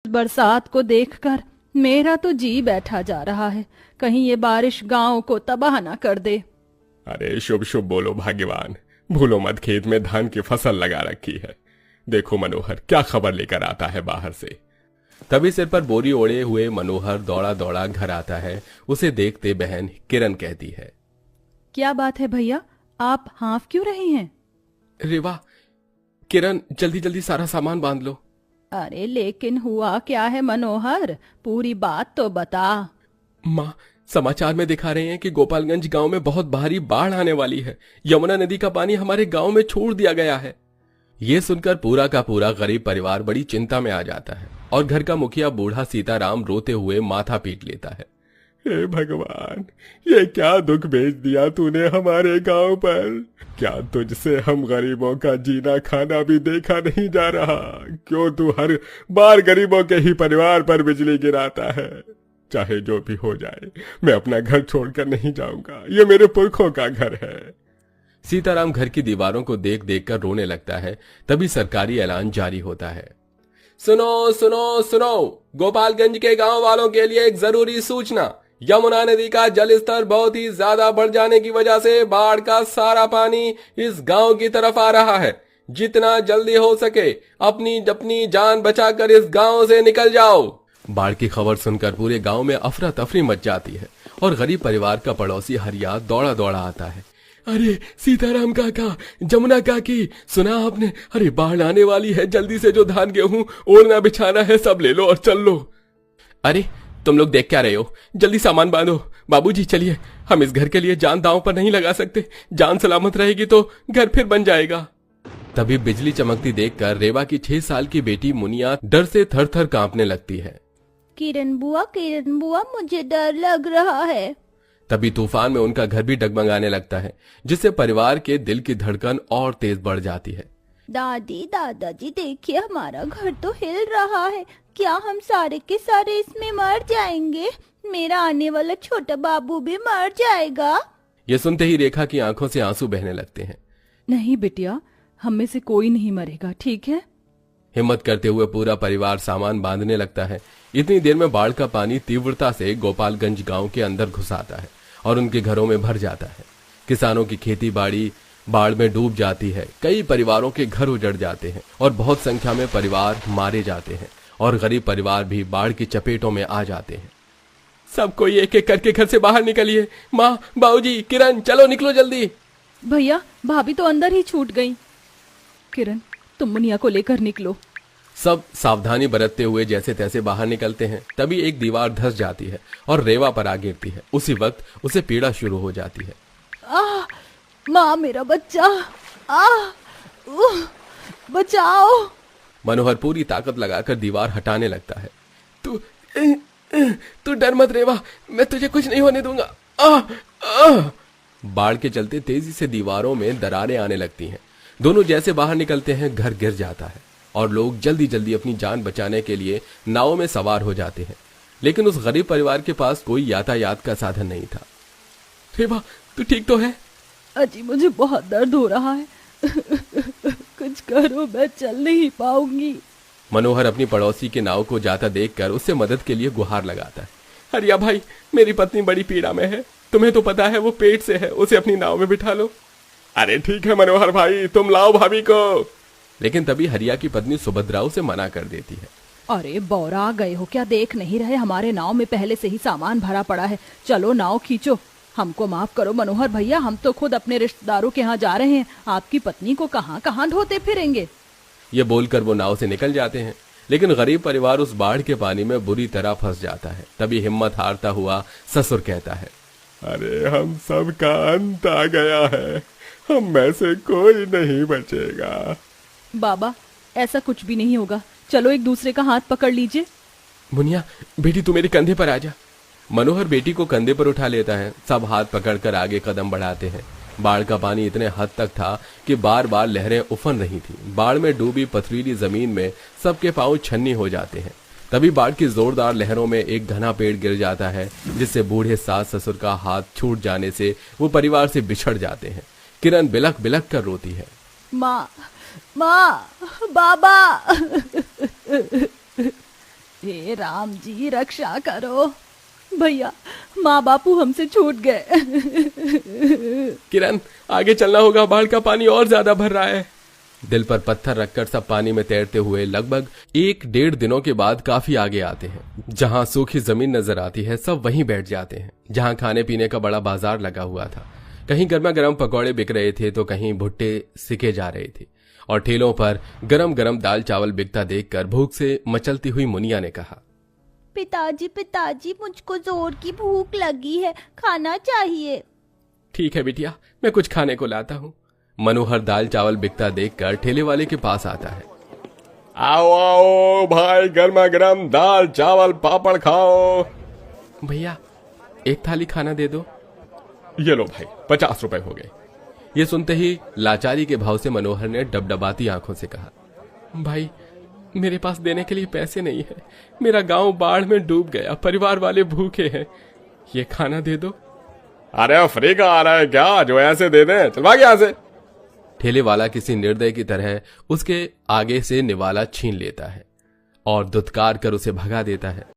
बरसात को देखकर मेरा तो जी बैठा जा रहा है। कहीं ये बारिश गांव को तबाह ना कर दे। अरे शुभ शुभ बोलो भाग्यवान, भूलो मत खेत में धान की फसल लगा रखी है। देखो मनोहर क्या खबर लेकर आता है बाहर से। तभी सिर पर बोरी ओढ़े हुए मनोहर दौड़ा दौड़ा घर आता है। उसे देखते बहन किरण कहती है, क्या बात है भैया, आप हाँफ क्यों रही हैं? अरे वाह किरण, जल्दी जल्दी सारा सामान बांध लो। अरे लेकिन हुआ क्या है मनोहर, पूरी बात तो बता। माँ, समाचार में दिखा रहे हैं कि गोपालगंज गांव में बहुत भारी बाढ़ आने वाली है। यमुना नदी का पानी हमारे गांव में छोड़ दिया गया है। ये सुनकर पूरा का पूरा गरीब परिवार बड़ी चिंता में आ जाता है और घर का मुखिया बूढ़ा सीताराम रोते हुए माथा पीट लेता है। हे भगवान, ये क्या दुख भेज दिया तूने हमारे गांव पर। क्या तुझसे हम गरीबों का जीना खाना भी देखा नहीं जा रहा? क्यों तू हर बार गरीबों के ही परिवार पर बिजली गिराता है? चाहे जो भी हो जाए, मैं अपना घर छोड़कर नहीं जाऊंगा। ये मेरे पुरखों का घर है। सीताराम घर की दीवारों को देख देख कर रोने लगता है। तभी सरकारी ऐलान जारी होता है, सुनो सुनो सुनो, गोपालगंज के गांव वालों के लिए एक जरूरी सूचना। यमुना नदी का जल स्तर बहुत ही ज्यादा बढ़ जाने की वजह से बाढ़ का सारा पानी इस गांव की तरफ आ रहा है। जितना जल्दी हो सके अपनी अपनी जान बचाकर इस गांव से निकल जाओ। बाढ़ की खबर सुनकर पूरे गांव में अफरा तफरी मच जाती है और गरीब परिवार का पड़ोसी हरिया दौड़ा दौड़ा आता है। अरे सीताराम काका, जमुना काकी, सुना आपने? अरे बाढ़ आने वाली है, जल्दी से जो धान गेहूं ओढ़ना बिछाना है सब ले लो और चल लो। अरे तुम लोग देख क्या रहे हो, जल्दी सामान बांधो। बाबूजी चलिए, हम इस घर के लिए जान दांव पर नहीं लगा सकते। जान सलामत रहेगी तो घर फिर बन जाएगा। तभी बिजली चमकती देखकर रेवा की 6 साल की बेटी मुनिया डर से थर थर कांपने लगती है। किरण बुआ, मुझे डर लग रहा है। तभी तूफान में उनका घर भी डगमगाने लगता है, जिससे परिवार के दिल की धड़कन और तेज बढ़ जाती है। दादाजी देखिए, हमारा घर तो हिल रहा है। क्या हम सारे के सारे इसमें मर जाएंगे? मेरा आने वाला छोटा बाबू भी मर जाएगा। ये सुनते ही रेखा की आंखों से आंसू बहने लगते हैं। नहीं बिटिया, हम में से कोई नहीं मरेगा, ठीक है? हिम्मत करते हुए पूरा परिवार सामान बांधने लगता है। इतनी देर में बाढ़ का पानी तीव्रता से गोपालगंज गांव के अंदर घुस आता है और उनके घरों में भर जाता है। किसानों की खेती बाड़ी बाढ़ में डूब जाती है। कई परिवारों के घर उजड़ जाते हैं और बहुत संख्या में परिवार मारे जाते हैं और गरीब परिवार भी बाढ़ की चपेटों में आ जाते हैं। सब कोई एक एक करके घर से बाहर निकलिए। माँ, बाबूजी, किरण, चलो निकलो जल्दी। भैया भाभी तो अंदर ही छूट गई। किरण, तुम मुनिया को लेकर निकलो। सब सावधानी बरतते हुए जैसे तैसे बाहर निकलते हैं। तभी एक दीवार धंस जाती है और रेवा पर आ गिरती है। उसी वक्त उसे पीड़ा शुरू हो जाती है। माँ, मेरा बच्चा, बचाओ। मनोहर पूरी ताकत लगाकर दीवार हटाने लगता है। तू डर मत रेवा, मैं तुझे कुछ नहीं होने दूंगा। बाढ़ के चलते तेजी से दीवारों में दरारें आने लगती हैं। दोनों जैसे बाहर निकलते हैं, घर गिर जाता है और लोग जल्दी जल्दी अपनी जान बचाने के लिए नाव में सवार हो जाते हैं। लेकिन उस गरीब परिवार के पास कोई यातायात का साधन नहीं था। रेवा, तू ठीक तो है? अजी, मुझे बहुत दर्द हो रहा है। कुछ करो, मैं चल नहीं पाऊंगी। मनोहर अपनी पड़ोसी के नाव को जाता देखकर उससे मदद के लिए गुहार लगाता है। हरिया भाई, मेरी पत्नी बड़ी पीड़ा में है, तुम्हें तो पता है वो पेट से है, उसे अपनी नाव में बिठा लो। अरे ठीक है मनोहर भाई, तुम लाओ भाभी को। लेकिन तभी हरिया की पत्नी सुभद्रा उसे मना कर देती है। अरे बौरा गए हो क्या, देख नहीं रहे हमारे नाव में पहले से ही सामान भरा पड़ा है। चलो नाव खींचो। हमको माफ करो मनोहर भैया, हम तो खुद अपने रिश्तेदारों के यहाँ जा रहे हैं। आपकी पत्नी को कहाँ कहाँ ढोते फिरेंगे। ये बोलकर वो नाव से निकल जाते हैं। लेकिन गरीब परिवार उस बाढ़ के पानी में बुरी तरह फंस जाता है। तभी हिम्मत हारता हुआ ससुर कहता है, अरे हम सब का अंत आ गया है, हम में से कोई नहीं बचेगा। बाबा, ऐसा कुछ भी नहीं होगा, चलो एक दूसरे का हाथ पकड़ लीजिए। मुनिया बेटी, तू मेरे कंधे पर आ जा। मनोहर बेटी को कंधे पर उठा लेता है। सब हाथ पकड़कर आगे कदम बढ़ाते हैं। बाढ़ का पानी इतने हद तक था कि बार बार लहरें उफन रही थी। बाढ़ में डूबी पथरीली जमीन में सबके पांव छन्नी हो जाते हैं। तभी बाढ़ की जोरदार लहरों में एक घना पेड़ गिर जाता है, जिससे बूढ़े सास ससुर का हाथ छूट जाने से वो परिवार से बिछड़ जाते हैं। किरण बिलख बिलख कर रोती है। माँ, बाबा। हे राम जी रक्षा करो भैया, माँ बापू हमसे छूट गए। किरण, आगे चलना होगा, बाढ़ का पानी और ज्यादा भर रहा है। दिल पर पत्थर रखकर सब पानी में तैरते हुए लगभग 1-1.5 दिनों के बाद काफी आगे आते हैं। जहां सूखी जमीन नजर आती है सब वहीं बैठ जाते हैं, जहां खाने पीने का बड़ा बाजार लगा हुआ था। कहीं गर्मा गर्म पकौड़े बिक रहे थे तो कहीं भुट्टे सिके जा रहे थे, और ठेलों पर गरम गरम दाल चावल बिकता देखकर भूख से मचलती हुई मुनिया ने कहा, पिताजी मुझको जोर की भूख लगी है, खाना चाहिए। ठीक है बिटिया, मैं कुछ खाने को लाता हूँ। मनोहर दाल चावल बिकता देखकर ठेले वाले के पास आता है। आओ आओ भाई, गर्मा गर्म दाल चावल पापड़ खाओ। भैया, एक थाली खाना दे दो। ये लो भाई, 50 रुपए हो गए। ये सुनते ही लाचारी के भाव से मनोहर ने डबडबाती आंखों से कहा, भाई मेरे पास देने के लिए पैसे नहीं है, मेरा गांव बाढ़ में डूब गया, परिवार वाले भूखे हैं, ये खाना दे दो। अरे फ्री का आ रहा है क्या, जो ऐसे दे दे, चल भाग यहाँ से। ठेले वाला किसी निर्दय की तरह उसके आगे से निवाला छीन लेता है और दुत्कार कर उसे भगा देता है।